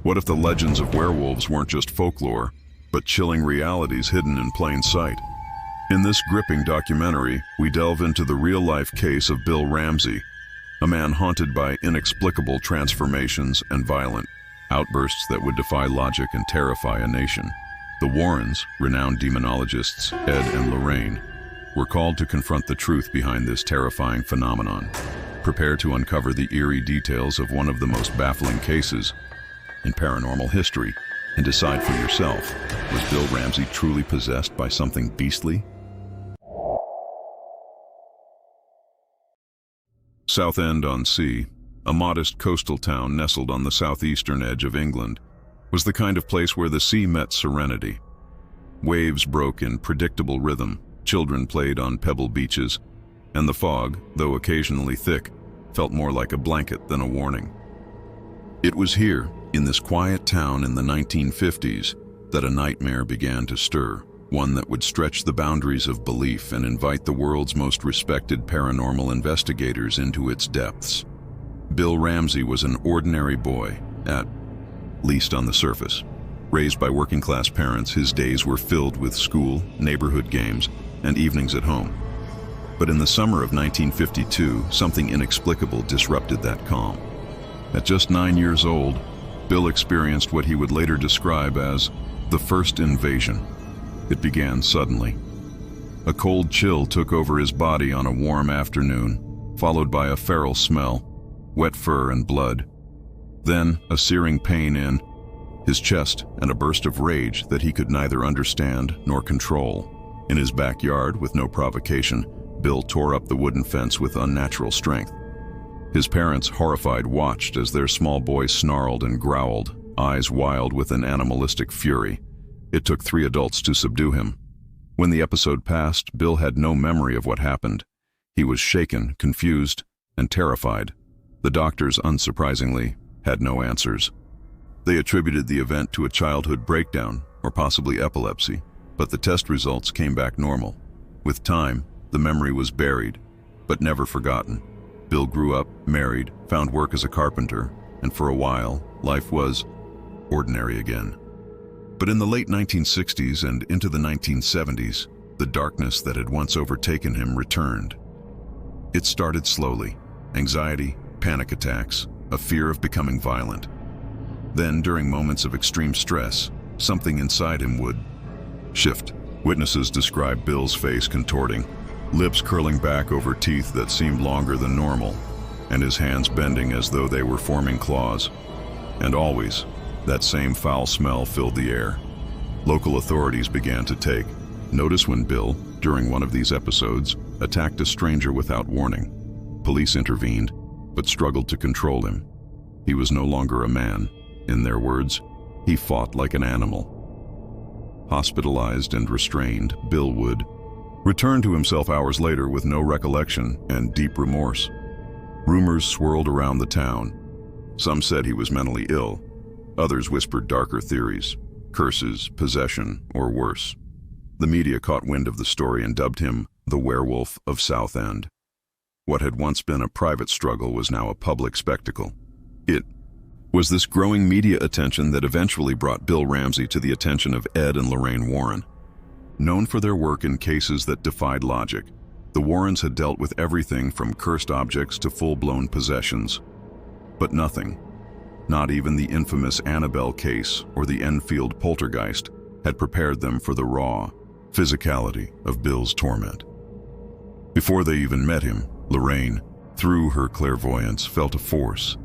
What if the legends of werewolves weren't just folklore, but chilling realities hidden in plain sight? In this gripping documentary, we delve into the real-life case of Bill Ramsey, a man haunted by inexplicable transformations and violent outbursts that would defy logic and terrify a nation. The Warrens, renowned demonologists Ed and Lorraine, were called to confront the truth behind this terrifying phenomenon. Prepare to uncover the eerie details of one of the most baffling cases in paranormal history and decide for yourself, was Bill Ramsey truly possessed by something beastly? Southend-on-Sea, a modest coastal town nestled on the southeastern edge of England, was the kind of place where the sea met serenity. Waves broke in predictable rhythm, children played on pebble beaches, and the fog, though occasionally thick, felt more like a blanket than a warning. It was here, in this quiet town in the 1950s, that a nightmare began to stir, one that would stretch the boundaries of belief and invite the world's most respected paranormal investigators into its depths. Bill Ramsey was an ordinary boy, at least on the surface. Raised by working-class parents, his days were filled with school, neighborhood games, and evenings at home. But in the summer of 1952, something inexplicable disrupted that calm. At just 9 years old, Bill experienced what he would later describe as the first invasion. It began suddenly. A cold chill took over his body on a warm afternoon, followed by a feral smell, wet fur and blood. Then a searing pain in his chest and a burst of rage that he could neither understand nor control. In his backyard, with no provocation, Bill tore up the wooden fence with unnatural strength. His parents, horrified, watched as their small boy snarled and growled, eyes wild with an animalistic fury. It took 3 adults to subdue him. When the episode passed, Bill had no memory of what happened. He was shaken, confused, and terrified. The doctors, unsurprisingly, had no answers. They attributed the event to a childhood breakdown, or possibly epilepsy, but the test results came back normal. With time, the memory was buried, but never forgotten. Bill grew up, married, found work as a carpenter, and for a while, life was ordinary again. But in the late 1960s and into the 1970s, the darkness that had once overtaken him returned. It started slowly: anxiety, panic attacks, a fear of becoming violent. Then, during moments of extreme stress, something inside him would shift. Witnesses describe Bill's face contorting, lips curling back over teeth that seemed longer than normal, and his hands bending as though they were forming claws. And always, that same foul smell filled the air. Local authorities began to take notice when Bill, during one of these episodes, attacked a stranger without warning. Police intervened, but struggled to control him. He was no longer a man. In their words, he fought like an animal. Hospitalized and restrained, Bill would return to himself hours later with no recollection and deep remorse. Rumors swirled around the town. Some said he was mentally ill. Others whispered darker theories: curses, possession, or worse. The media caught wind of the story and dubbed him the Werewolf of Southend. What had once been a private struggle was now a public spectacle. It was this growing media attention that eventually brought Bill Ramsey to the attention of Ed and Lorraine Warren. Known for their work in cases that defied logic, the Warrens had dealt with everything from cursed objects to full-blown possessions. But nothing, not even the infamous Annabelle case or the Enfield poltergeist, had prepared them for the raw physicality of Bill's torment. Before they even met him, Lorraine, through her clairvoyance, felt a force.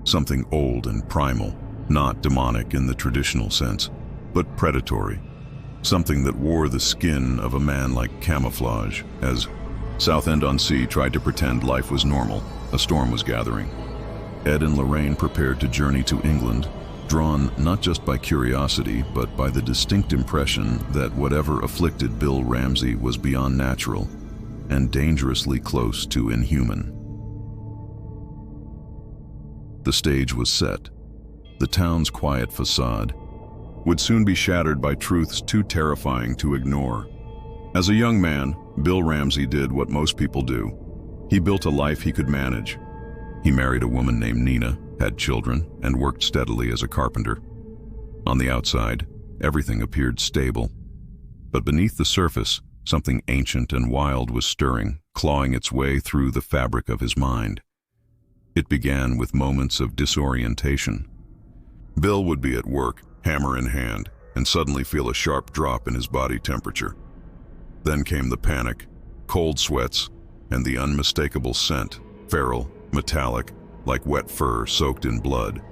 Something old and primal, not demonic in the traditional sense, but predatory. Something that wore the skin of a man like camouflage. As Southend-on-Sea tried to pretend life was normal, a storm was gathering. Ed and Lorraine prepared to journey to England, drawn not just by curiosity, but by the distinct impression that whatever afflicted Bill Ramsey was beyond natural and dangerously close to inhuman. The stage was set. The town's quiet facade would soon be shattered by truths too terrifying to ignore. As a young man, Bill Ramsey did what most people do. He built a life he could manage. He married a woman named Nina, had children, and worked steadily as a carpenter. On the outside, everything appeared stable. But beneath the surface, something ancient and wild was stirring, clawing its way through the fabric of his mind. It began with moments of disorientation. Bill would be at work, hammer in hand, and suddenly feel a sharp drop in his body temperature. Then came the panic, cold sweats, and the unmistakable scent, feral, metallic, like wet fur soaked in blood.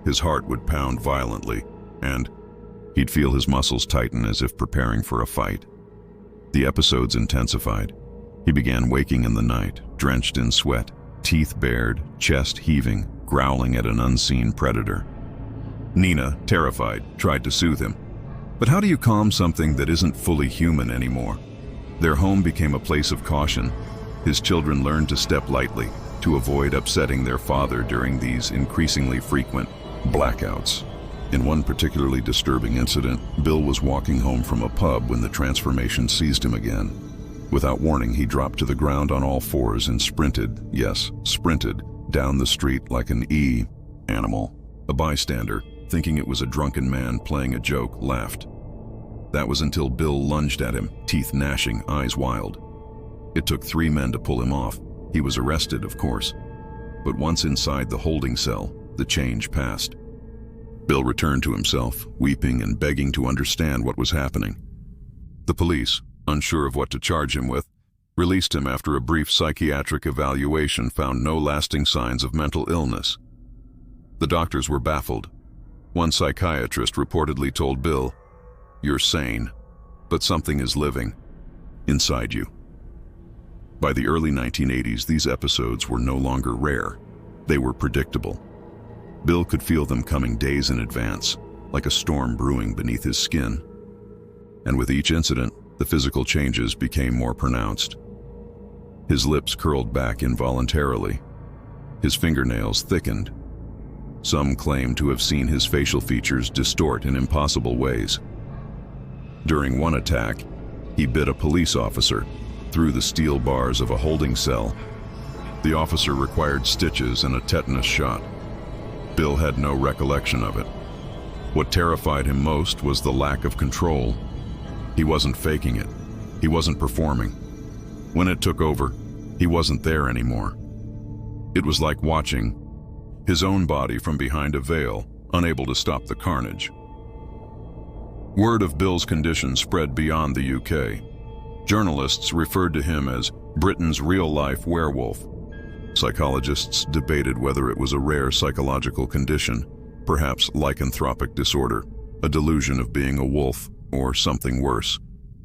His heart would pound violently, and he'd feel his muscles tighten as if preparing for a fight. The episodes intensified. He began waking in the night, drenched in sweat, teeth bared, chest heaving, growling at an unseen predator. Nina, terrified, tried to soothe him. But how do you calm something that isn't fully human anymore? Their home became a place of caution. His children learned to step lightly, to avoid upsetting their father during these increasingly frequent blackouts. In one particularly disturbing incident, Bill was walking home from a pub when the transformation seized him again. Without warning, he dropped to the ground on all fours and sprinted, yes, sprinted, down the street like an animal. A bystander, thinking it was a drunken man playing a joke, laughed. That was until Bill lunged at him, teeth gnashing, eyes wild. It took 3 men to pull him off. He was arrested, of course. But once inside the holding cell, the change passed. Bill returned to himself, weeping and begging to understand what was happening. The police, unsure of what to charge him with, released him after a brief psychiatric evaluation found no lasting signs of mental illness. The doctors were baffled. One psychiatrist reportedly told Bill, "You're sane, but something is living inside you." By the early 1980s, these episodes were no longer rare. They were predictable. Bill could feel them coming days in advance, like a storm brewing beneath his skin. And with each incident, the physical changes became more pronounced. His lips curled back involuntarily. His fingernails thickened. Some claimed to have seen his facial features distort in impossible ways. During one attack, he bit a police officer through the steel bars of a holding cell. The officer required stitches and a tetanus shot. Bill had no recollection of it. What terrified him most was the lack of control. He wasn't faking it. He wasn't performing. When it took over, he wasn't there anymore. It was like watching his own body from behind a veil, unable to stop the carnage. Word of Bill's condition spread beyond the UK. Journalists referred to him as Britain's real-life werewolf. Psychologists debated whether it was a rare psychological condition, perhaps lycanthropic disorder, a delusion of being a wolf, or something worse,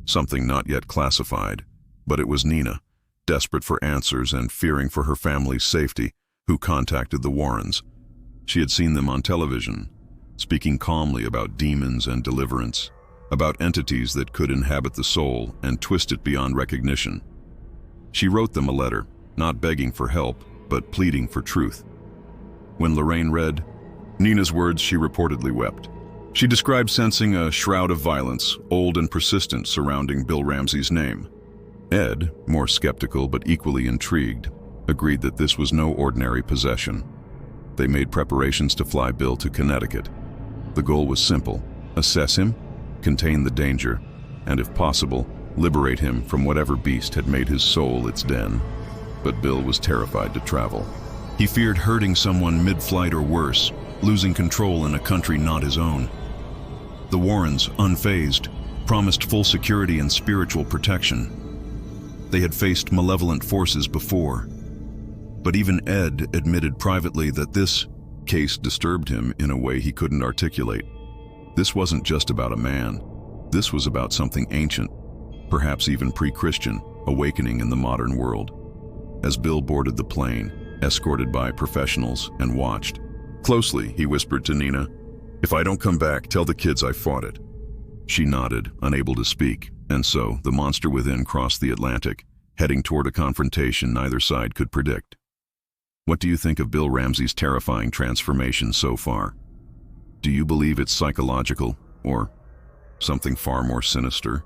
something not yet classified. But it was Nina, desperate for answers and fearing for her family's safety, who contacted the Warrens. She had seen them on television, speaking calmly about demons and deliverance, about entities that could inhabit the soul and twist it beyond recognition. She wrote them a letter, not begging for help, but pleading for truth. When Lorraine read Nina's words, she reportedly wept. She described sensing a shroud of violence, old and persistent, surrounding Bill Ramsey's name. Ed, more skeptical but equally intrigued, agreed that this was no ordinary possession. They made preparations to fly Bill to Connecticut. The goal was simple: assess him, contain the danger, and if possible, liberate him from whatever beast had made his soul its den. But Bill was terrified to travel. He feared hurting someone mid-flight or worse, losing control in a country not his own. The Warrens, unfazed, promised full security and spiritual protection. They had faced malevolent forces before. But even Ed admitted privately that this case disturbed him in a way he couldn't articulate. This wasn't just about a man. This was about something ancient, perhaps even pre-Christian, awakening in the modern world. As Bill boarded the plane, escorted by professionals, and watched closely, he whispered to Nina, "If I don't come back, tell the kids I fought it." She nodded, unable to speak, and so the monster within crossed the Atlantic, heading toward a confrontation neither side could predict. What do you think of Bill Ramsey's terrifying transformation so far? Do you believe it's psychological, or something far more sinister?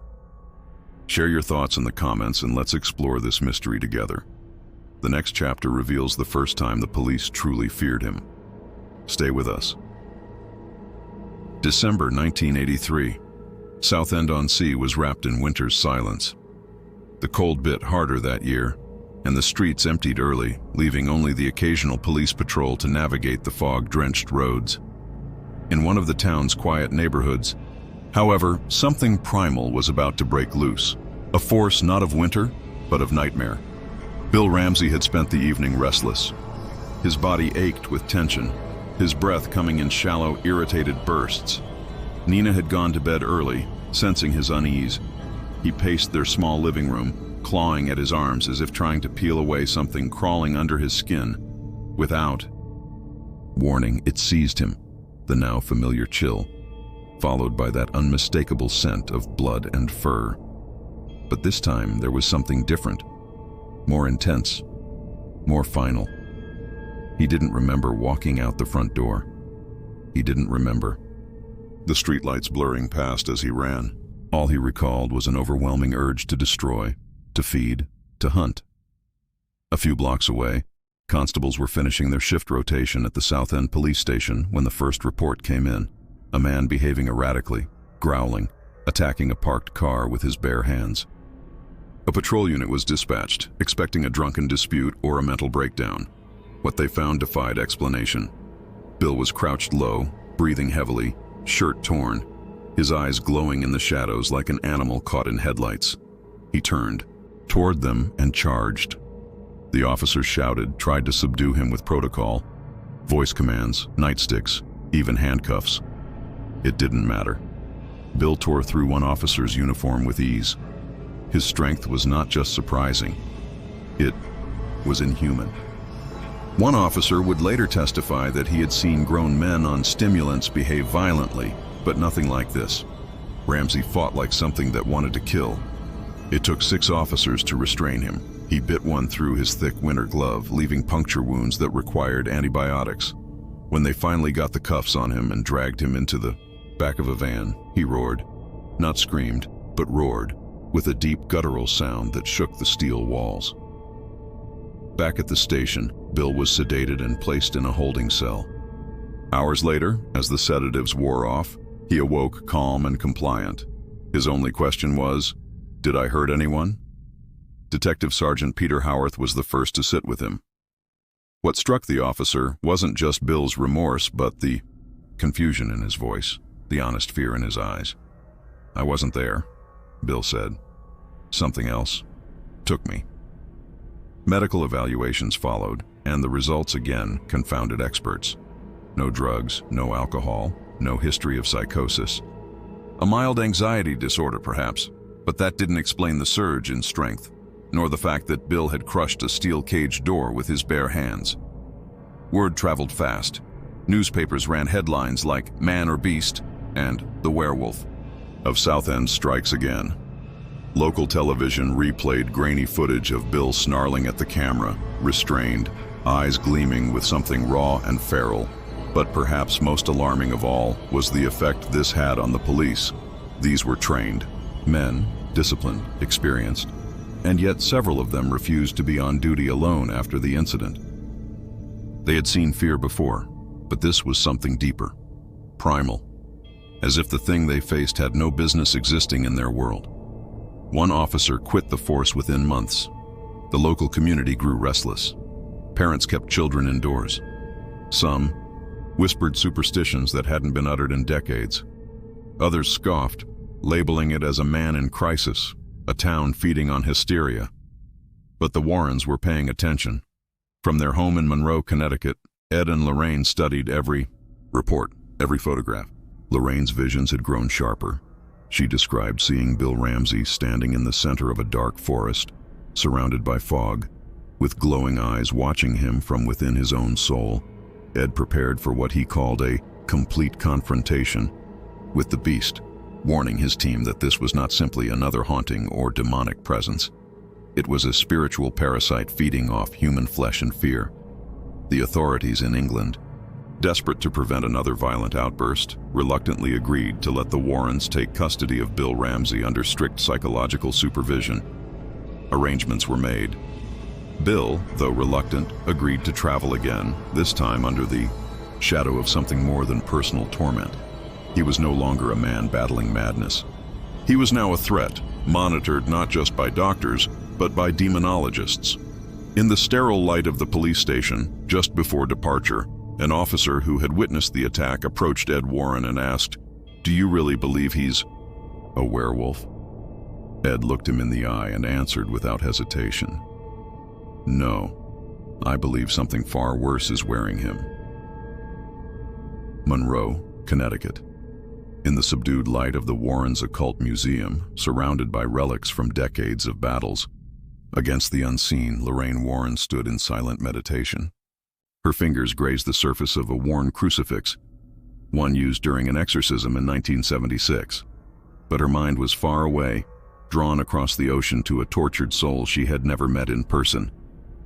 Share your thoughts in the comments and let's explore this mystery together. The next chapter reveals the first time the police truly feared him. Stay with us. December 1983. Southend-on-Sea was wrapped in winter's silence. The cold bit harder that year, and the streets emptied early, leaving only the occasional police patrol to navigate the fog-drenched roads. In one of the town's quiet neighborhoods, however, something primal was about to break loose. A force not of winter, but of nightmare. Bill Ramsey had spent the evening restless. His body ached with tension, his breath coming in shallow, irritated bursts. Nina had gone to bed early, sensing his unease. He paced their small living room, clawing at his arms as if trying to peel away something crawling under his skin. Without warning, it seized him, the now familiar chill, followed by that unmistakable scent of blood and fur. But this time there was something different, more intense, more final. He didn't remember walking out the front door. He didn't remember the streetlights blurring past as he ran. All he recalled was an overwhelming urge to destroy, to feed, to hunt. A few blocks away, constables were finishing their shift rotation at the Southend police station when the first report came in. A man behaving erratically, growling, attacking a parked car with his bare hands. A patrol unit was dispatched, expecting a drunken dispute or a mental breakdown. What they found defied explanation. Bill was crouched low, breathing heavily, shirt torn, his eyes glowing in the shadows like an animal caught in headlights. He turned toward them and charged. The officers shouted, tried to subdue him with protocol, voice commands, nightsticks, even handcuffs. It didn't matter. Bill tore through one officer's uniform with ease. His strength was not just surprising, it was inhuman. One officer would later testify that he had seen grown men on stimulants behave violently, but nothing like this. Ramsey fought like something that wanted to kill. It took 6 officers to restrain him. He bit one through his thick winter glove, leaving puncture wounds that required antibiotics. When they finally got the cuffs on him and dragged him into the back of a van, he roared. Not screamed, but roared, with a deep guttural sound that shook the steel walls. Back at the station, Bill was sedated and placed in a holding cell. Hours later, as the sedatives wore off, he awoke calm and compliant. His only question was, "Did I hurt anyone?" Detective Sergeant Peter Howarth was the first to sit with him. What struck the officer wasn't just Bill's remorse, but the confusion in his voice, the honest fear in his eyes. "I wasn't there," Bill said. "Something else took me." Medical evaluations followed, and the results again confounded experts. No drugs, no alcohol, no history of psychosis. A mild anxiety disorder, perhaps, but that didn't explain the surge in strength, nor the fact that Bill had crushed a steel-caged door with his bare hands. Word traveled fast. Newspapers ran headlines like "Man or Beast" and "The Werewolf of Southend Strikes Again." Local television replayed grainy footage of Bill snarling at the camera, restrained, eyes gleaming with something raw and feral. But perhaps most alarming of all was the effect this had on the police. These were trained men, disciplined, experienced, and yet several of them refused to be on duty alone after the incident. They had seen fear before, but this was something deeper, primal, as if the thing they faced had no business existing in their world. One officer quit the force within months. The local community grew restless. Parents kept children indoors. Some whispered superstitions that hadn't been uttered in decades. Others scoffed, labeling it as a man in crisis, a town feeding on hysteria. But the Warrens were paying attention. From their home in Monroe, Connecticut, Ed and Lorraine studied every report, every photograph. Lorraine's visions had grown sharper. She described seeing Bill Ramsey standing in the center of a dark forest, surrounded by fog, with glowing eyes watching him from within his own soul. Ed prepared for what he called a complete confrontation with the beast, warning his team that this was not simply another haunting or demonic presence. It was a spiritual parasite feeding off human flesh and fear. The authorities in England, desperate to prevent another violent outburst, reluctantly agreed to let the Warrens take custody of Bill Ramsey under strict psychological supervision. Arrangements were made. Bill, though reluctant, agreed to travel again, this time under the shadow of something more than personal torment. He was no longer a man battling madness. He was now a threat, monitored not just by doctors, but by demonologists. In the sterile light of the police station, just before departure, an officer who had witnessed the attack approached Ed Warren and asked, "Do you really believe he's a werewolf?" Ed looked him in the eye and answered without hesitation, "No, I believe something far worse is wearing him." Monroe, Connecticut. In the subdued light of the Warrens' occult museum, surrounded by relics from decades of battles, against the unseen, Lorraine Warren stood in silent meditation. Her fingers grazed the surface of a worn crucifix, one used during an exorcism in 1976. But her mind was far away, drawn across the ocean to a tortured soul she had never met in person,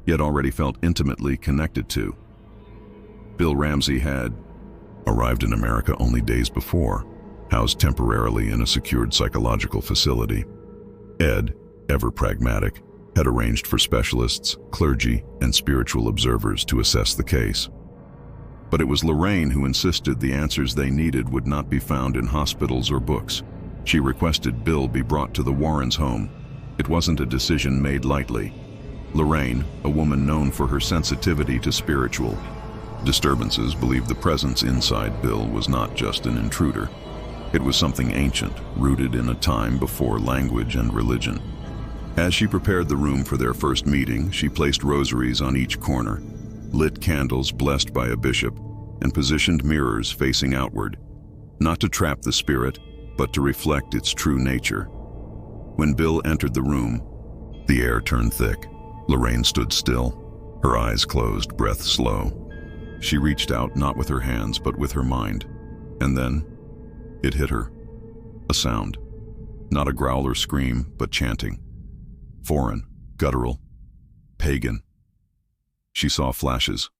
yet already felt intimately connected to. Bill Ramsey had arrived in America only days before, housed temporarily in a secured psychological facility. Ed, ever pragmatic, had arranged for specialists, clergy, and spiritual observers to assess the case. But it was Lorraine who insisted the answers they needed would not be found in hospitals or books. She requested Bill be brought to the Warrens' home. It wasn't a decision made lightly. Lorraine, a woman known for her sensitivity to spiritual disturbances, believed the presence inside Bill was not just an intruder. It was something ancient, rooted in a time before language and religion. As she prepared the room for their first meeting, she placed rosaries on each corner, lit candles blessed by a bishop, and positioned mirrors facing outward, not to trap the spirit, but to reflect its true nature. When Bill entered the room, the air turned thick. Lorraine stood still, her eyes closed, breath slow. She reached out not with her hands, but with her mind. And then, it hit her. A sound. Not a growl or scream, but chanting. Foreign, guttural, pagan. She saw flashes.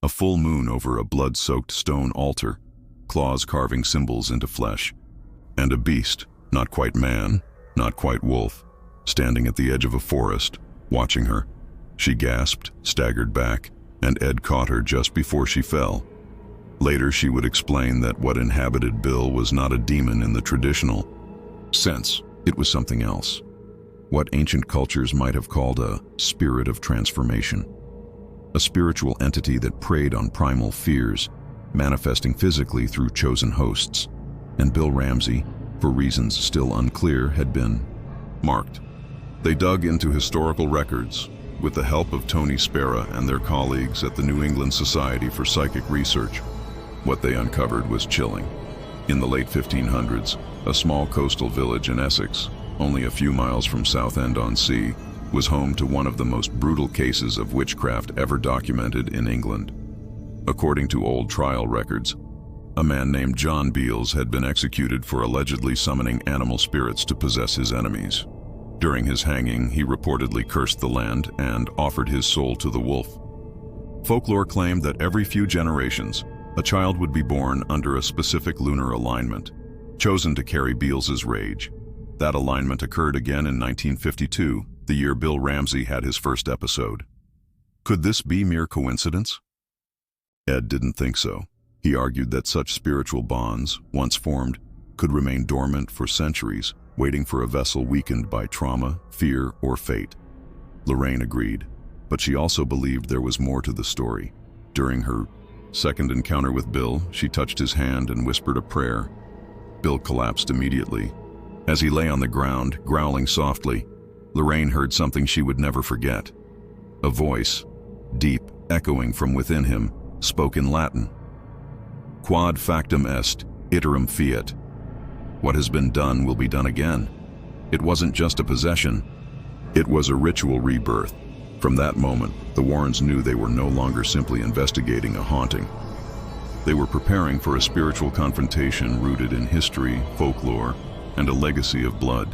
A full moon over a blood-soaked stone altar, claws carving symbols into flesh, and a beast, not quite man, not quite wolf, standing at the edge of a forest, watching her. She gasped, staggered back, and Ed caught her just before she fell. Later she would explain that what inhabited Bill was not a demon in the traditional sense. It was something else. What ancient cultures might have called a spirit of transformation. A spiritual entity that preyed on primal fears, manifesting physically through chosen hosts. And Bill Ramsey, for reasons still unclear, had been marked. They dug into historical records, with the help of Tony Spera and their colleagues at the New England Society for Psychic Research. What they uncovered was chilling. In the late 1500s, a small coastal village in Essex, only a few miles from Southend-on-Sea, was home to one of the most brutal cases of witchcraft ever documented in England. According to old trial records, a man named John Beals had been executed for allegedly summoning animal spirits to possess his enemies. During his hanging, he reportedly cursed the land and offered his soul to the wolf. Folklore claimed that every few generations, a child would be born under a specific lunar alignment, chosen to carry Beals's rage. That alignment occurred again in 1952, the year Bill Ramsey had his first episode. Could this be mere coincidence? Ed didn't think so. He argued that such spiritual bonds, once formed, could remain dormant for centuries, waiting for a vessel weakened by trauma, fear, or fate. Lorraine agreed, but she also believed there was more to the story. During her second encounter with Bill, she touched his hand and whispered a prayer. Bill collapsed immediately. As he lay on the ground, growling softly, Lorraine heard something she would never forget. A voice, deep, echoing from within him, spoke in Latin. Quod factum est, iterum fiat. What has been done will be done again. It wasn't just a possession. It was a ritual rebirth. From that moment, the Warrens knew they were no longer simply investigating a haunting. They were preparing for a spiritual confrontation rooted in history, folklore, and a legacy of blood.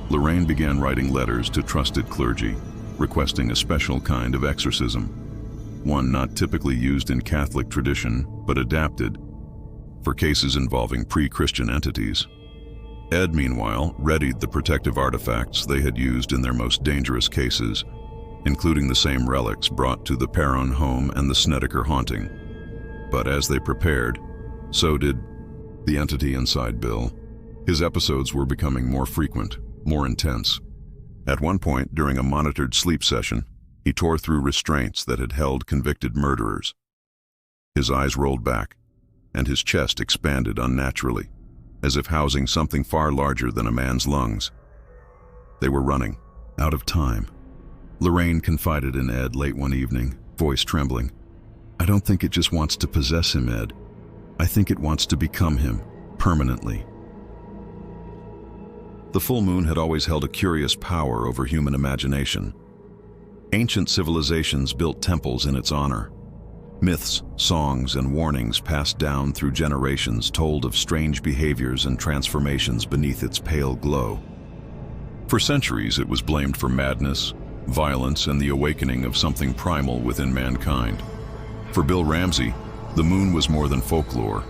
Lorraine began writing letters to trusted clergy, requesting a special kind of exorcism, one not typically used in Catholic tradition, but adapted for cases involving pre-Christian entities. Ed, meanwhile, readied the protective artifacts they had used in their most dangerous cases, including the same relics brought to the Perron home and the Snedeker haunting. But as they prepared, so did the entity inside Bill. His episodes were becoming more frequent, more intense. At one point, during a monitored sleep session, he tore through restraints that had held convicted murderers. His eyes rolled back, and his chest expanded unnaturally, as if housing something far larger than a man's lungs. They were running, out of time. Lorraine confided in Ed late one evening, voice trembling. "I don't think it just wants to possess him, Ed. I think it wants to become him, permanently." The full moon had always held a curious power over human imagination. Ancient civilizations built temples in its honor. Myths, songs, and warnings passed down through generations told of strange behaviors and transformations beneath its pale glow. For centuries, it was blamed for madness, violence, and the awakening of something primal within mankind. For Bill Ramsey, the moon was more than folklore.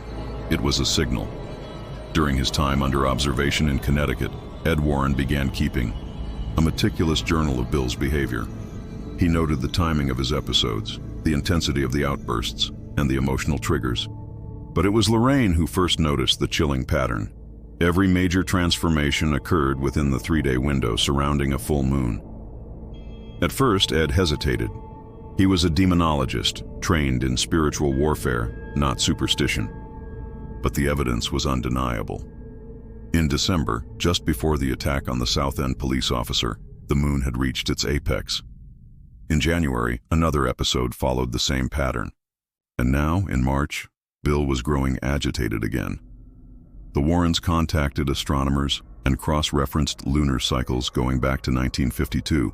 It was a signal. During his time under observation in Connecticut, Ed Warren began keeping a meticulous journal of Bill's behavior. He noted the timing of his episodes, the intensity of the outbursts, and the emotional triggers. But it was Lorraine who first noticed the chilling pattern. Every major transformation occurred within the 3-day window surrounding a full moon. At first, Ed hesitated. He was a demonologist, trained in spiritual warfare, not superstition. But the evidence was undeniable. In December, just before the attack on the South End police officer, the moon had reached its apex. In January, another episode followed the same pattern. And now, in March, Bill was growing agitated again. The Warrens contacted astronomers and cross-referenced lunar cycles going back to 1952,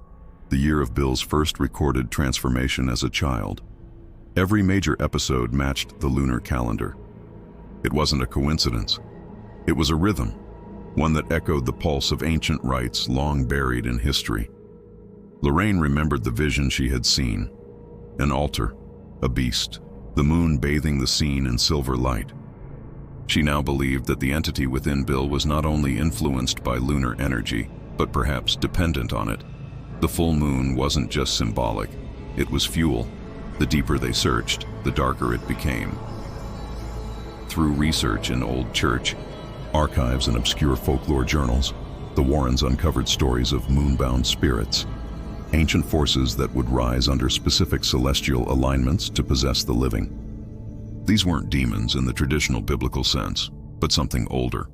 the year of Bill's first recorded transformation as a child. Every major episode matched the lunar calendar. It wasn't a coincidence. It was a rhythm, one that echoed the pulse of ancient rites long buried in history. Lorraine remembered the vision she had seen. An altar, a beast, the moon bathing the scene in silver light. She now believed that the entity within Bill was not only influenced by lunar energy, but perhaps dependent on it. The full moon wasn't just symbolic, it was fuel. The deeper they searched, the darker it became. Through research in old church, archives, and obscure folklore journals, the Warrens uncovered stories of moonbound spirits, ancient forces that would rise under specific celestial alignments to possess the living. These weren't demons in the traditional biblical sense, but something older.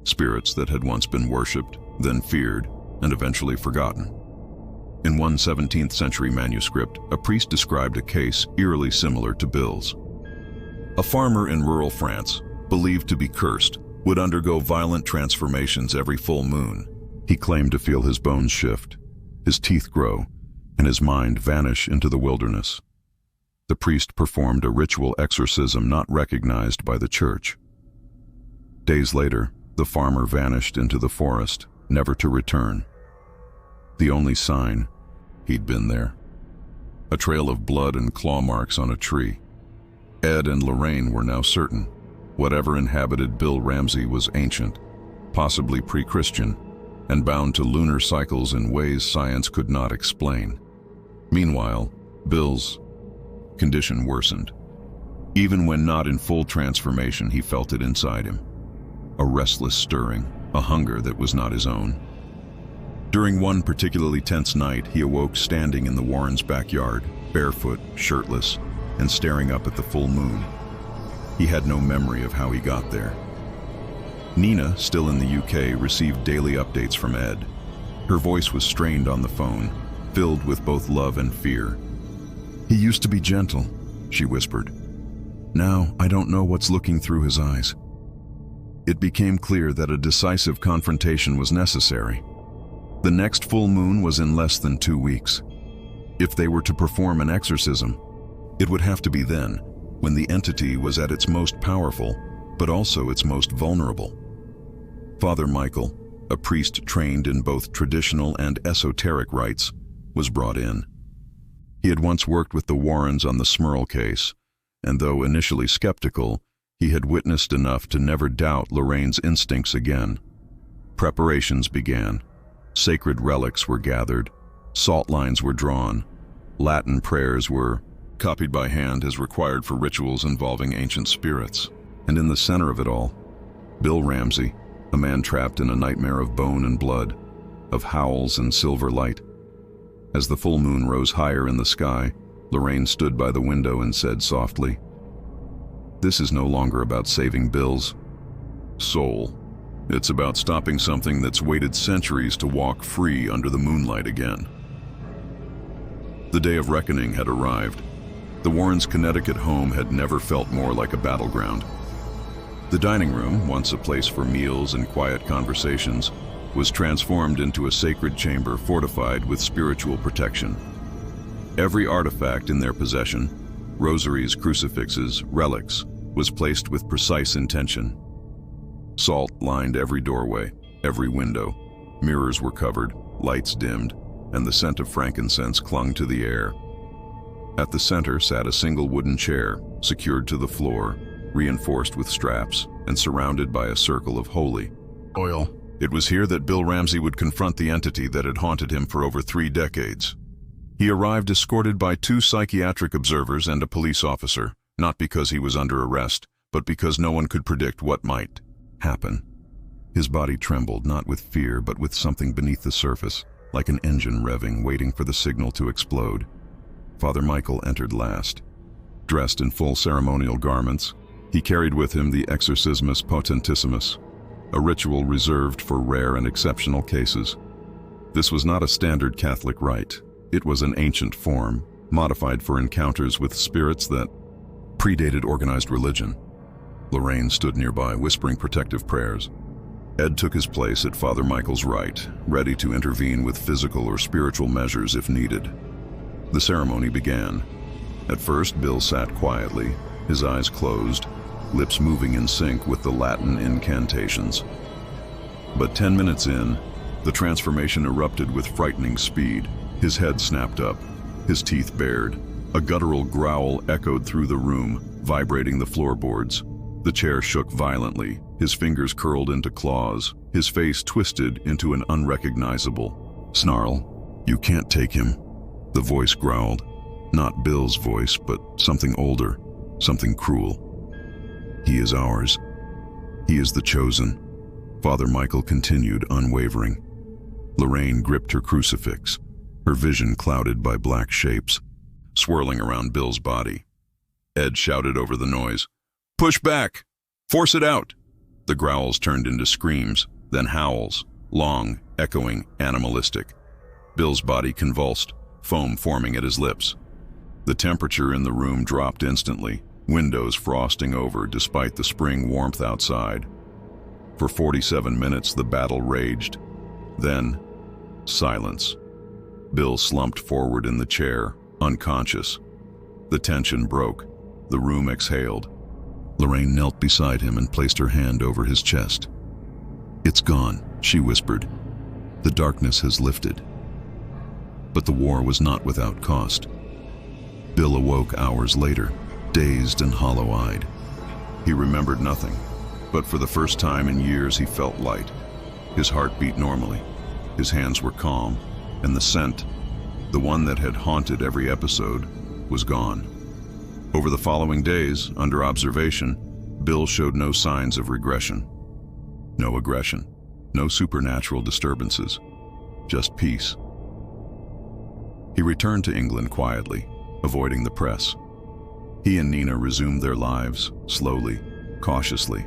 Spirits that had once been worshipped, then feared, and eventually forgotten. In one 17th century manuscript, a priest described a case eerily similar to Bill's. A farmer in rural France, believed to be cursed, would undergo violent transformations every full moon. He claimed to feel his bones shift, his teeth grow, and his mind vanish into the wilderness. The priest performed a ritual exorcism not recognized by the church. Days later, the farmer vanished into the forest, never to return. The only sign, he'd been there. A trail of blood and claw marks on a tree. Ed and Lorraine were now certain. Whatever inhabited Bill Ramsey was ancient, possibly pre-Christian, and bound to lunar cycles in ways science could not explain. Meanwhile, Bill's condition worsened. Even when not in full transformation, he felt it inside him. A restless stirring, a hunger that was not his own. During one particularly tense night, he awoke standing in the Warrens' backyard, barefoot, shirtless, and staring up at the full moon. He had no memory of how he got there. Nina, still in the UK, received daily updates from Ed. Her voice was strained on the phone, filled with both love and fear. "He used to be gentle," she whispered. "Now I don't know what's looking through his eyes." It became clear that a decisive confrontation was necessary. The next full moon was in less than 2 weeks. If they were to perform an exorcism, it would have to be then, when the entity was at its most powerful, but also its most vulnerable. Father Michael, a priest trained in both traditional and esoteric rites, was brought in. He had once worked with the Warrens on the Smurl case, and though initially skeptical, he had witnessed enough to never doubt Lorraine's instincts again. Preparations began. Sacred relics were gathered, salt lines were drawn, Latin prayers were copied by hand as required for rituals involving ancient spirits. And in the center of it all, Bill Ramsey, a man trapped in a nightmare of bone and blood, of howls and silver light. As the full moon rose higher in the sky, Lorraine stood by the window and said softly, "This is no longer about saving Bill's soul. It's about stopping something that's waited centuries to walk free under the moonlight again." The day of reckoning had arrived. The Warrens' Connecticut home had never felt more like a battleground. The dining room, once a place for meals and quiet conversations, was transformed into a sacred chamber fortified with spiritual protection. Every artifact in their possession, rosaries, crucifixes, relics, was placed with precise intention. Salt lined every doorway, every window. Mirrors were covered, lights dimmed, and the scent of frankincense clung to the air. At the center sat a single wooden chair, secured to the floor, reinforced with straps, and surrounded by a circle of holy oil. It was here that Bill Ramsey would confront the entity that had haunted him for over 3 decades. He arrived escorted by 2 psychiatric observers and a police officer, not because he was under arrest, but because no one could predict what might happen. His body trembled, not with fear, but with something beneath the surface, like an engine revving, waiting for the signal to explode. Father Michael entered last. Dressed in full ceremonial garments, he carried with him the Exorcismus Potentissimus, a ritual reserved for rare and exceptional cases. This was not a standard Catholic rite. It was an ancient form, modified for encounters with spirits that predated organized religion. Lorraine stood nearby, whispering protective prayers. Ed took his place at Father Michael's right, ready to intervene with physical or spiritual measures if needed. The ceremony began. At first, Bill sat quietly, his eyes closed, lips moving in sync with the Latin incantations. But 10 minutes in, the transformation erupted with frightening speed. His head snapped up, his teeth bared. A guttural growl echoed through the room, vibrating the floorboards. The chair shook violently, his fingers curled into claws, his face twisted into an unrecognizable snarl. "You can't take him," the voice growled. Not Bill's voice, but something older, something cruel. "He is ours. He is the chosen," Father Michael continued, unwavering. Lorraine gripped her crucifix, her vision clouded by black shapes, swirling around Bill's body. Ed shouted over the noise, "Push back! Force it out!" The growls turned into screams, then howls, long, echoing, animalistic. Bill's body convulsed, foam forming at his lips. The temperature in the room dropped instantly, windows frosting over despite the spring warmth outside. For 47 minutes the battle raged. Then, silence. Bill slumped forward in the chair, unconscious. The tension broke. The room exhaled. Lorraine knelt beside him and placed her hand over his chest. "It's gone," she whispered. "The darkness has lifted." But the war was not without cost. Bill awoke hours later, dazed and hollow-eyed. He remembered nothing, but for the first time in years he felt light. His heart beat normally, his hands were calm, and the scent, the one that had haunted every episode, was gone. Over the following days, under observation, Bill showed no signs of regression. No aggression, no supernatural disturbances, just peace. He returned to England quietly, avoiding the press. He and Nina resumed their lives, slowly, cautiously,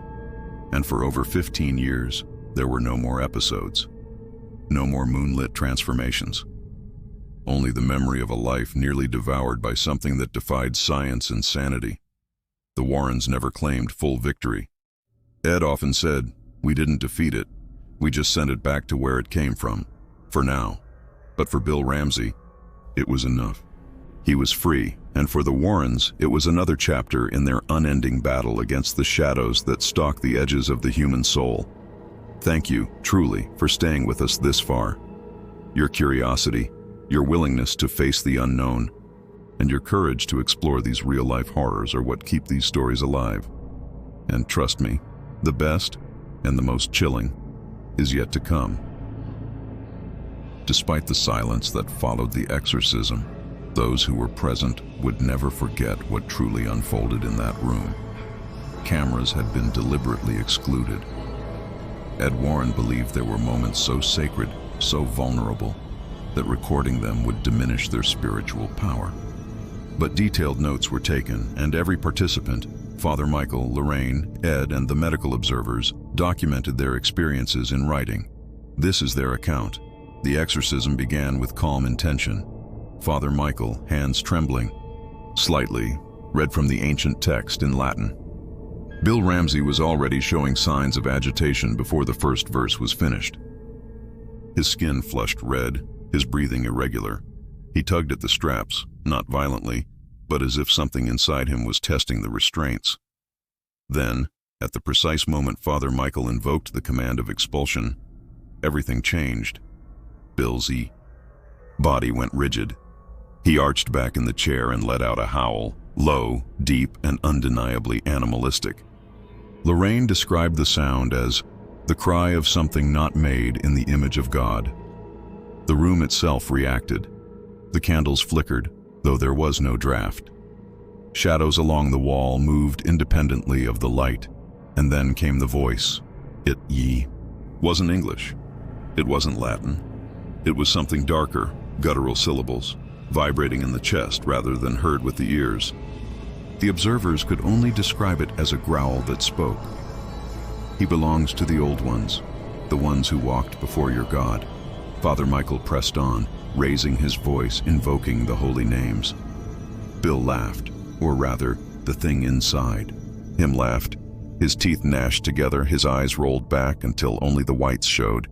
and for over 15 years, there were no more episodes. No more moonlit transformations. Only the memory of a life nearly devoured by something that defied science and sanity. The Warrens never claimed full victory. Ed often said, "We didn't defeat it, we just sent it back to where it came from, for now." But for Bill Ramsey, it was enough. He was free, and for the Warrens, it was another chapter in their unending battle against the shadows that stalk the edges of the human soul. Thank you, truly, for staying with us this far. Your curiosity, your willingness to face the unknown, and your courage to explore these real-life horrors are what keep these stories alive. And trust me, the best, and the most chilling, is yet to come. Despite the silence that followed the exorcism, Those who were present would never forget what truly unfolded in that room. Cameras had been deliberately excluded. Ed Warren believed there were moments so sacred, so vulnerable, that recording them would diminish their spiritual power. But detailed notes were taken, and every participant, Father Michael, Lorraine, Ed, and the medical observers, documented their experiences in writing. This is their account. The exorcism began with calm intention. Father Michael, hands trembling, slightly, read from the ancient text in Latin. Bill Ramsey was already showing signs of agitation before the first verse was finished. His skin flushed red, his breathing irregular. He tugged at the straps, not violently, but as if something inside him was testing the restraints. Then, at the precise moment Father Michael invoked the command of expulsion, everything changed. Bill's body went rigid. He arched back in the chair and let out a howl, low, deep, and undeniably animalistic. Lorraine described the sound as the cry of something not made in the image of God. The room itself reacted. The candles flickered, though there was no draft. Shadows along the wall moved independently of the light, and then came the voice. It wasn't English. It wasn't Latin. It was something darker, guttural syllables, vibrating in the chest rather than heard with the ears. The observers could only describe it as a growl that spoke. He belongs to the old ones, the ones who walked before your God. Father Michael pressed on, raising his voice, invoking the holy names. Bill laughed, or rather, the thing inside him laughed. His teeth gnashed together, his eyes rolled back until only the whites showed.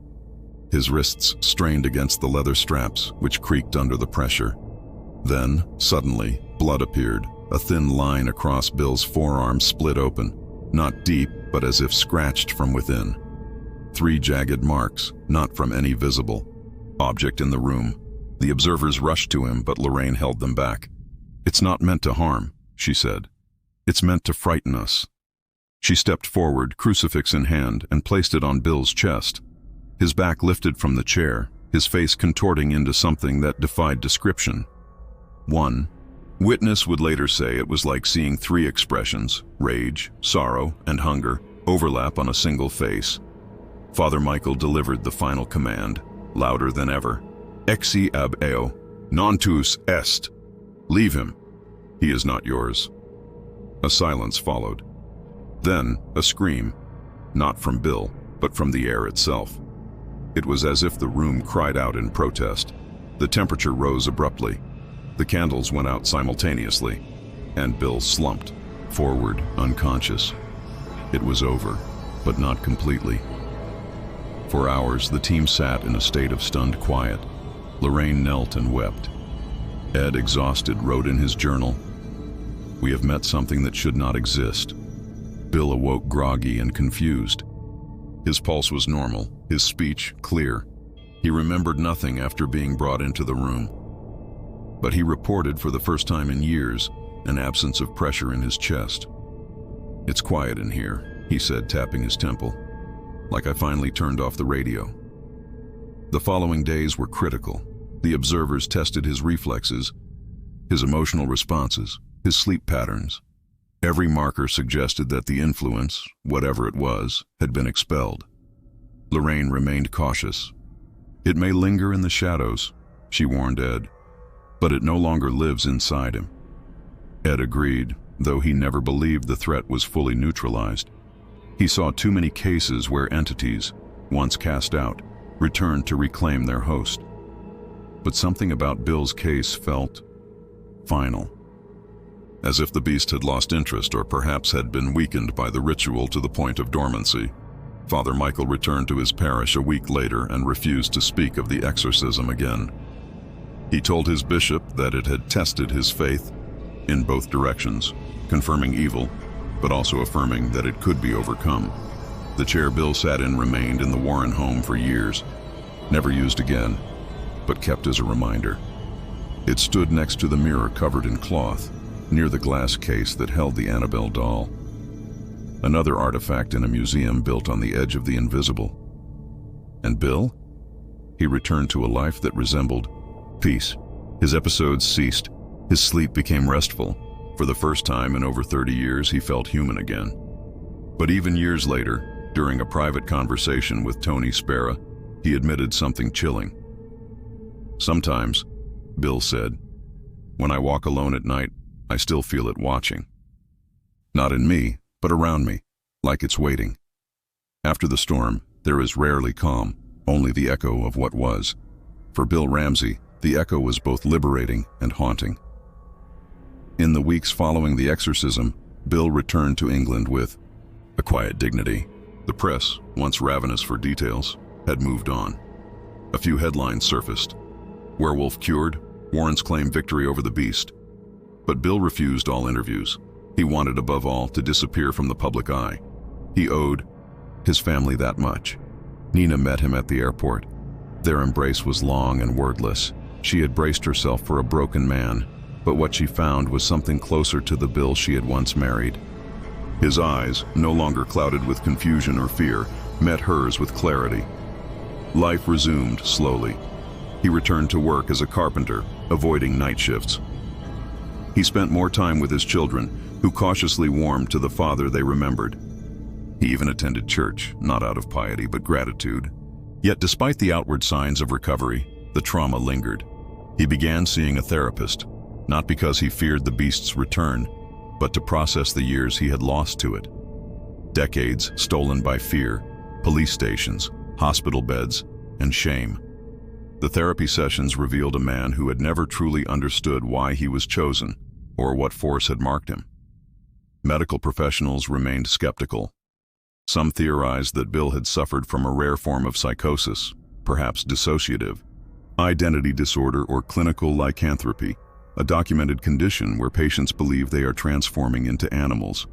His wrists strained against the leather straps, which creaked under the pressure. Then, suddenly, blood appeared. A thin line across Bill's forearm split open, not deep, but as if scratched from within. 3 jagged marks, not from any visible object in the room. The observers rushed to him, but Lorraine held them back. "It's not meant to harm," she said. "It's meant to frighten us." She stepped forward, crucifix in hand, and placed it on Bill's chest. His back lifted from the chair, his face contorting into something that defied description. One witness would later say it was like seeing 3 expressions, rage, sorrow, and hunger, overlap on a single face. Father Michael delivered the final command, louder than ever. "Exi ab eo, non tuus est." "Leave him. He is not yours." A silence followed. Then a scream, not from Bill, but from the air itself. It was as if the room cried out in protest. The temperature rose abruptly. The candles went out simultaneously, and Bill slumped forward, unconscious. It was over, but not completely. For hours, the team sat in a state of stunned quiet. Lorraine knelt and wept. Ed, exhausted, wrote in his journal, "We have met something that should not exist." Bill awoke groggy and confused. His pulse was normal, his speech clear. He remembered nothing after being brought into the room. But he reported for the first time in years an absence of pressure in his chest. "It's quiet in here," he said, tapping his temple, "like I finally turned off the radio." The following days were critical. The observers tested his reflexes, his emotional responses, his sleep patterns. Every marker suggested that the influence, whatever it was, had been expelled. Lorraine remained cautious. "It may linger in the shadows," she warned Ed, "but it no longer lives inside him." Ed agreed, though he never believed the threat was fully neutralized. He saw too many cases where entities, once cast out, returned to reclaim their host. But something about Bill's case felt final. As if the beast had lost interest or perhaps had been weakened by the ritual to the point of dormancy. Father Michael returned to his parish a week later and refused to speak of the exorcism again. He told his bishop that it had tested his faith in both directions, confirming evil, but also affirming that it could be overcome. The chair Bill sat in remained in the Warren home for years, never used again, but kept as a reminder. It stood next to the mirror covered in cloth, near the glass case that held the Annabelle doll. Another artifact in a museum built on the edge of the invisible. And Bill? He returned to a life that resembled peace, His episodes ceased. His sleep became restful. For the first time in over 30 years, he felt human again. But even years later, during a private conversation with Tony Spera, he admitted something chilling. "Sometimes," Bill said, "when I walk alone at night, I still feel it watching. Not in me, but around me, like it's waiting. After the storm, there is rarely calm, only the echo of what was." For Bill Ramsey, the echo was both liberating and haunting. In the weeks following the exorcism, Bill returned to England with a quiet dignity. The press, once ravenous for details, had moved on. A few headlines surfaced. Werewolf cured, Warrens claim victory over the beast. But Bill refused all interviews. He wanted above all to disappear from the public eye. He owed his family that much. Nina met him at the airport. Their embrace was long and wordless. She had braced herself for a broken man, but what she found was something closer to the Bill she had once married. His eyes, no longer clouded with confusion or fear, met hers with clarity. Life resumed slowly. He returned to work as a carpenter, avoiding night shifts. He spent more time with his children, who cautiously warmed to the father they remembered. He even attended church, not out of piety but gratitude. Yet despite the outward signs of recovery, the trauma lingered. He began seeing a therapist, not because he feared the beast's return, but to process the years he had lost to it. Decades stolen by fear, police stations, hospital beds, and shame. The therapy sessions revealed a man who had never truly understood why he was chosen or what force had marked him. Medical professionals remained skeptical. Some theorized that Bill had suffered from a rare form of psychosis, perhaps dissociative, identity disorder, or clinical lycanthropy, a documented condition where patients believe they are transforming into animals.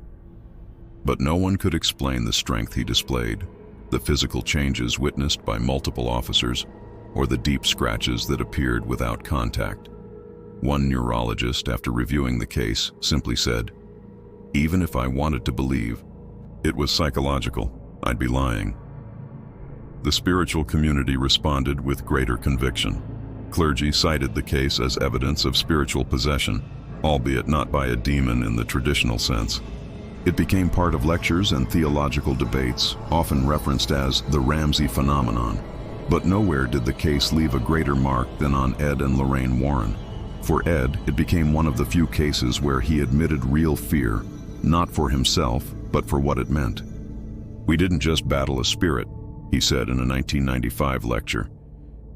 But no one could explain the strength he displayed, the physical changes witnessed by multiple officers, or the deep scratches that appeared without contact. One neurologist, after reviewing the case, simply said, "Even if I wanted to believe it was psychological, I'd be lying." The spiritual community responded with greater conviction. Clergy cited the case as evidence of spiritual possession, albeit not by a demon in the traditional sense. It became part of lectures and theological debates, often referenced as the Ramsey phenomenon. But nowhere did the case leave a greater mark than on Ed and Lorraine Warren. For Ed, it became one of the few cases where he admitted real fear, not for himself, but for what it meant. "We didn't just battle a spirit," he said in a 1995 lecture.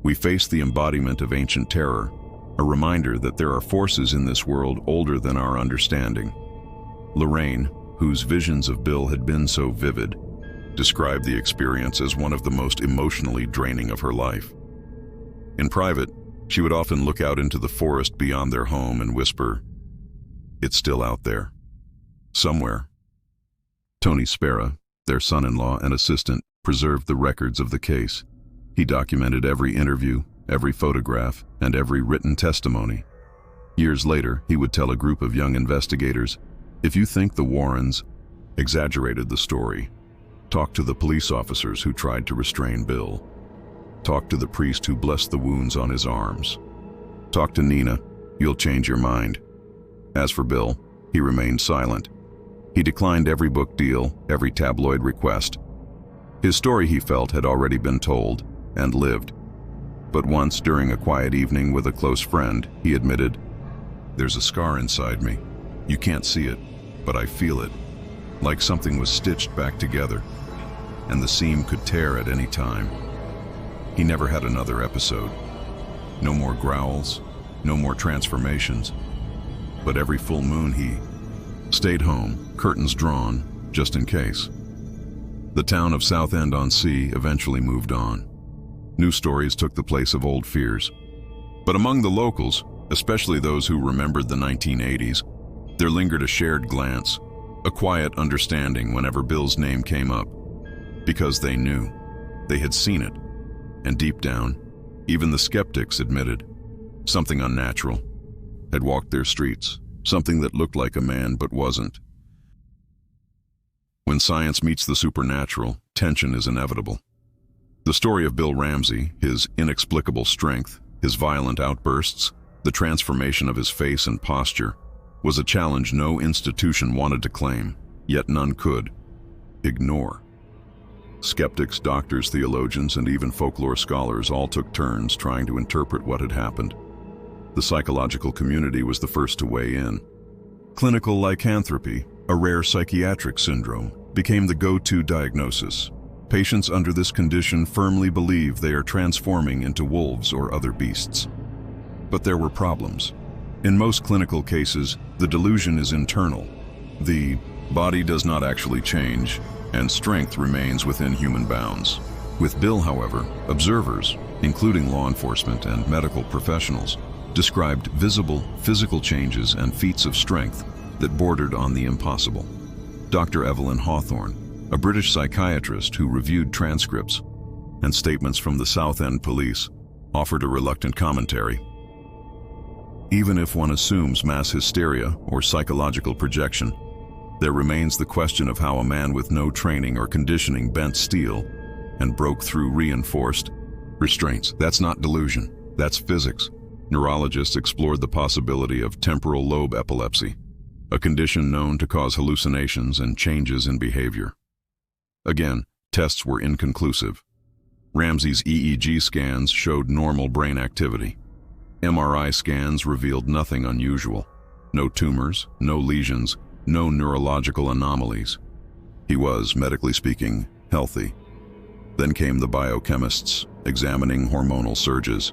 "We faced the embodiment of ancient terror, a reminder that there are forces in this world older than our understanding." Lorraine, whose visions of Bill had been so vivid, described the experience as one of the most emotionally draining of her life. In private, she would often look out into the forest beyond their home and whisper, "It's still out there. Somewhere." Tony Spera, their son-in-law and assistant, preserved the records of the case. He documented every interview, every photograph, and every written testimony. Years later, he would tell a group of young investigators, "If you think the Warrens exaggerated the story, talk to the police officers who tried to restrain Bill. Talk to the priest who blessed the wounds on his arms. Talk to Nina, you'll change your mind." As for Bill, he remained silent. He declined every book deal, every tabloid request. His story, he felt, had already been told and lived. But once, during a quiet evening with a close friend, he admitted, "There's a scar inside me. You can't see it, but I feel it, like something was stitched back together, and the seam could tear at any time." He never had another episode. No more growls, no more transformations. But every full moon he stayed home, curtains drawn, just in case. The town of Southend-on-Sea eventually moved on. New stories took the place of old fears. But among the locals, especially those who remembered the 1980s, there lingered a shared glance, a quiet understanding whenever Bill's name came up. Because they knew. They had seen it. And deep down, even the skeptics admitted, something unnatural had walked their streets, something that looked like a man but wasn't. When science meets the supernatural, tension is inevitable. The story of Bill Ramsey, his inexplicable strength, his violent outbursts, The transformation of his face and posture was a challenge no institution wanted to claim, yet none could ignore. Skeptics, doctors, theologians, and even folklore scholars all took turns trying to interpret what had happened. The psychological community was the first to weigh in. Clinical lycanthropy, a rare psychiatric syndrome, became the go-to diagnosis. Patients under this condition firmly believe they are transforming into wolves or other beasts. But there were problems. In most clinical cases, the delusion is internal. The body does not actually change, and strength remains within human bounds. With Bill, however, observers, including law enforcement and medical professionals, described visible physical changes and feats of strength that bordered on the impossible. Dr. Evelyn Hawthorne, a British psychiatrist who reviewed transcripts and statements from the South End police, offered a reluctant commentary. Even if one assumes mass hysteria or psychological projection, there remains the question of how a man with no training or conditioning bent steel and broke through reinforced restraints. That's not delusion, that's physics. Neurologists explored the possibility of temporal lobe epilepsy, a condition known to cause hallucinations and changes in behavior. Again, tests were inconclusive. Ramsey's EEG scans showed normal brain activity. MRI scans revealed nothing unusual. No tumors, no lesions, no neurological anomalies. He was, medically speaking, healthy. Then came the biochemists, examining hormonal surges.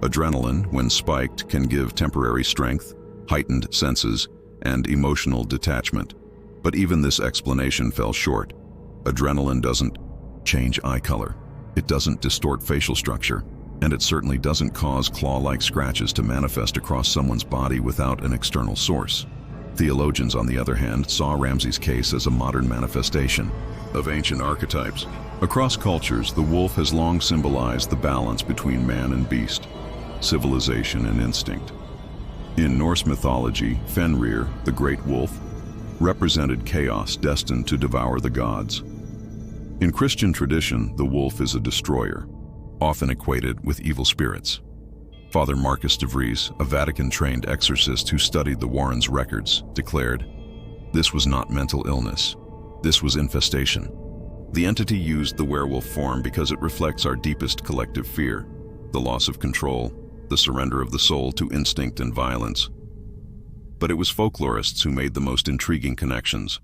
Adrenaline, when spiked, can give temporary strength, heightened senses, and emotional detachment. But even this explanation fell short. Adrenaline doesn't change eye color. It doesn't distort facial structure. And it certainly doesn't cause claw-like scratches to manifest across someone's body without an external source. Theologians, on the other hand, saw Ramsey's case as a modern manifestation of ancient archetypes. Across cultures, the wolf has long symbolized the balance between man and beast, civilization and instinct. In Norse mythology, Fenrir, the great wolf, represented chaos destined to devour the gods. In Christian tradition, the wolf is a destroyer, often equated with evil spirits. Father Marcus de Vries, a Vatican-trained exorcist who studied the Warrens' records, declared, "This was not mental illness. This was infestation." The entity used the werewolf form because it reflects our deepest collective fear, the loss of control, the surrender of the soul to instinct and violence. But it was folklorists who made the most intriguing connections.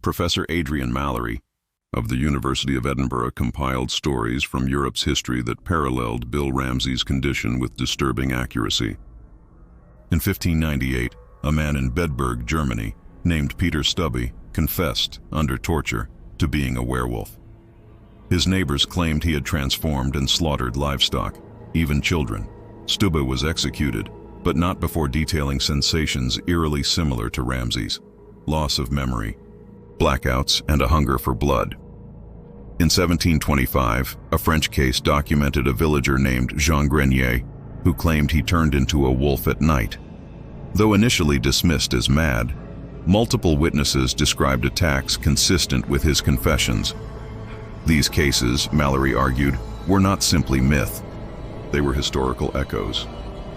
Professor Adrian Mallory of the University of Edinburgh compiled stories from Europe's history that paralleled Bill Ramsey's condition with disturbing accuracy. In 1598, a man in Bedburg, Germany, named Peter Stubbe, confessed, under torture, to being a werewolf. His neighbors claimed he had transformed and slaughtered livestock, even children. Stubbe was executed, but not before detailing sensations eerily similar to Ramsey's: loss of memory, blackouts, and a hunger for blood. In 1725, a French case documented a villager named Jean Grenier, who claimed he turned into a wolf at night. Though initially dismissed as mad, multiple witnesses described attacks consistent with his confessions. These cases, Mallory argued, were not simply myth. They were historical echoes,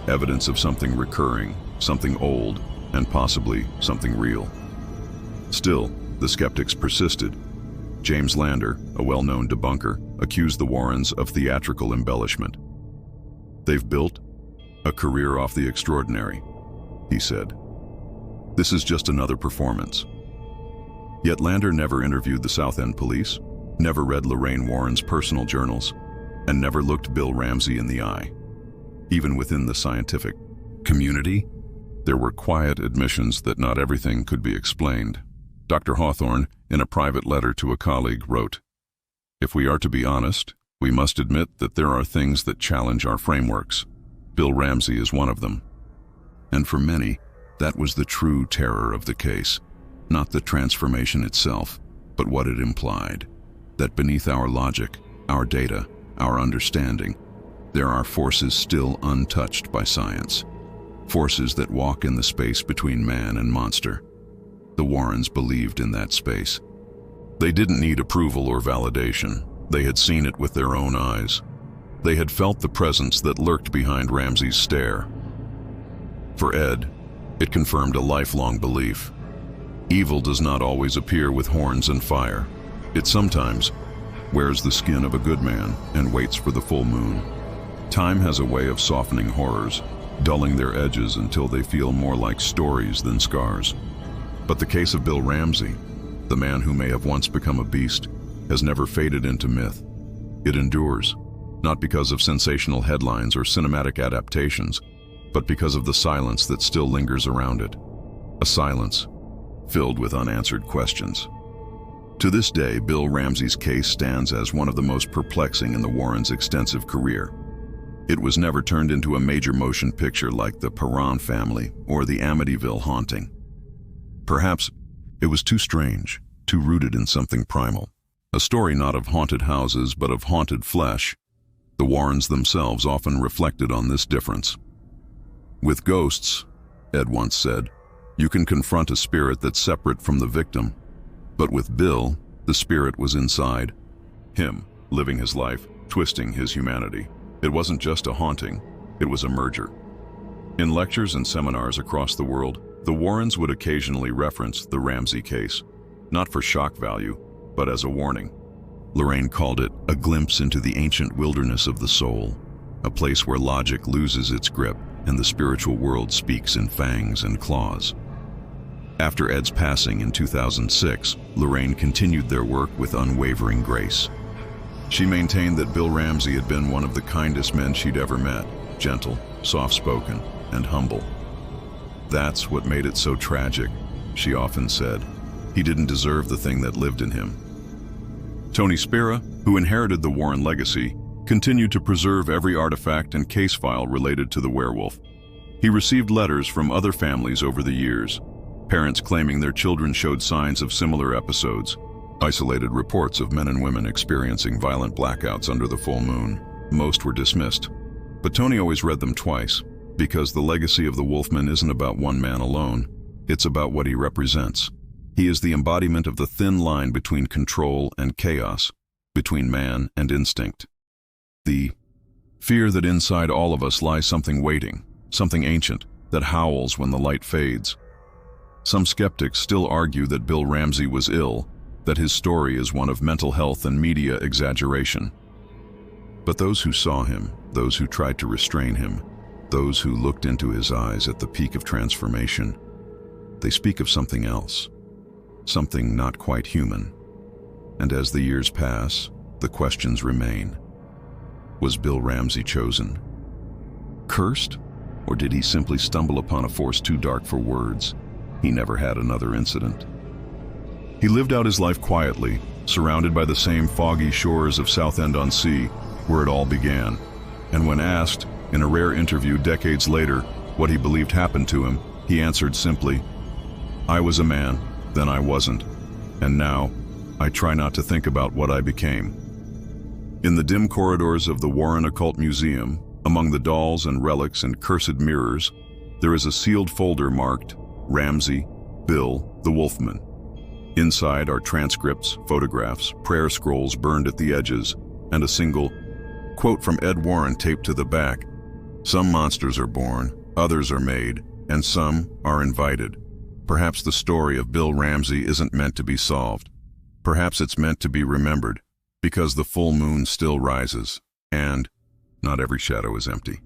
evidence of something recurring, something old, and possibly something real. Still, the skeptics persisted. James Lander, a well-known debunker, accused the Warrens of theatrical embellishment. "They've built a career off the extraordinary," he said. "This is just another performance." Yet Lander never interviewed the South End police, never read Lorraine Warren's personal journals, and never looked Bill Ramsey in the eye. Even within the scientific community, there were quiet admissions that not everything could be explained. Dr. Hawthorne, in a private letter to a colleague, wrote, "If we are to be honest, we must admit that there are things that challenge our frameworks. Bill Ramsey is one of them." And for many, that was the true terror of the case, not the transformation itself, but what it implied, that beneath our logic, our data, our understanding, there are forces still untouched by science, forces that walk in the space between man and monster. The Warrens believed in that space. They didn't need approval or validation. They had seen it with their own eyes. They had felt the presence that lurked behind Ramsey's stare. For Ed, it confirmed a lifelong belief. Evil does not always appear with horns and fire. It sometimes wears the skin of a good man and waits for the full moon. Time has a way of softening horrors, dulling their edges until they feel more like stories than scars. But the case of Bill Ramsey, the man who may have once become a beast, has never faded into myth. It endures, not because of sensational headlines or cinematic adaptations, but because of the silence that still lingers around it. A silence filled with unanswered questions. To this day, Bill Ramsey's case stands as one of the most perplexing in the Warrens' extensive career. It was never turned into a major motion picture like The Perron Family or The Amityville Haunting. Perhaps it was too strange, too rooted in something primal. A story not of haunted houses, but of haunted flesh. The Warrens themselves often reflected on this difference. With ghosts, Ed once said, you can confront a spirit that's separate from the victim. But with Bill, the spirit was inside him, living his life, twisting his humanity. It wasn't just a haunting, it was a merger. In lectures and seminars across the world, the Warrens would occasionally reference the Ramsey case, not for shock value, but as a warning. Lorraine called it a glimpse into the ancient wilderness of the soul, a place where logic loses its grip and the spiritual world speaks in fangs and claws. After Ed's passing in 2006, Lorraine continued their work with unwavering grace. She maintained that Bill Ramsey had been one of the kindest men she'd ever met, gentle, soft-spoken, and humble. That's what made it so tragic, she often said. He didn't deserve the thing that lived in him. Tony Spera, who inherited the Warren legacy, continued to preserve every artifact and case file related to the werewolf. He received letters from other families over the years, parents claiming their children showed signs of similar episodes, isolated reports of men and women experiencing violent blackouts under the full moon. Most were dismissed, but Tony always read them twice, because the legacy of the Wolfman isn't about one man alone, it's about what he represents. He is the embodiment of the thin line between control and chaos, between man and instinct. The fear that inside all of us lies something waiting, something ancient, that howls when the light fades. Some skeptics still argue that Bill Ramsey was ill, that his story is one of mental health and media exaggeration. But those who saw him, those who tried to restrain him, those who looked into his eyes at the peak of transformation, they speak of something else, something not quite human. And as the years pass, the questions remain. Was Bill Ramsey chosen? Cursed? Or did he simply stumble upon a force too dark for words? He never had another incident. He lived out his life quietly, surrounded by the same foggy shores of Southend-on-Sea, where it all began. And when asked, in a rare interview decades later, what he believed happened to him, he answered simply, "I was a man, then I wasn't, and now I try not to think about what I became." In the dim corridors of the Warren Occult Museum, among the dolls and relics and cursed mirrors, there is a sealed folder marked Ramsey, Bill, the Wolfman. Inside are transcripts, photographs, prayer scrolls burned at the edges, and a single quote from Ed Warren taped to the back. "Some monsters are born, others are made, and some are invited." Perhaps the story of Bill Ramsey isn't meant to be solved. Perhaps it's meant to be remembered, because the full moon still rises, and not every shadow is empty.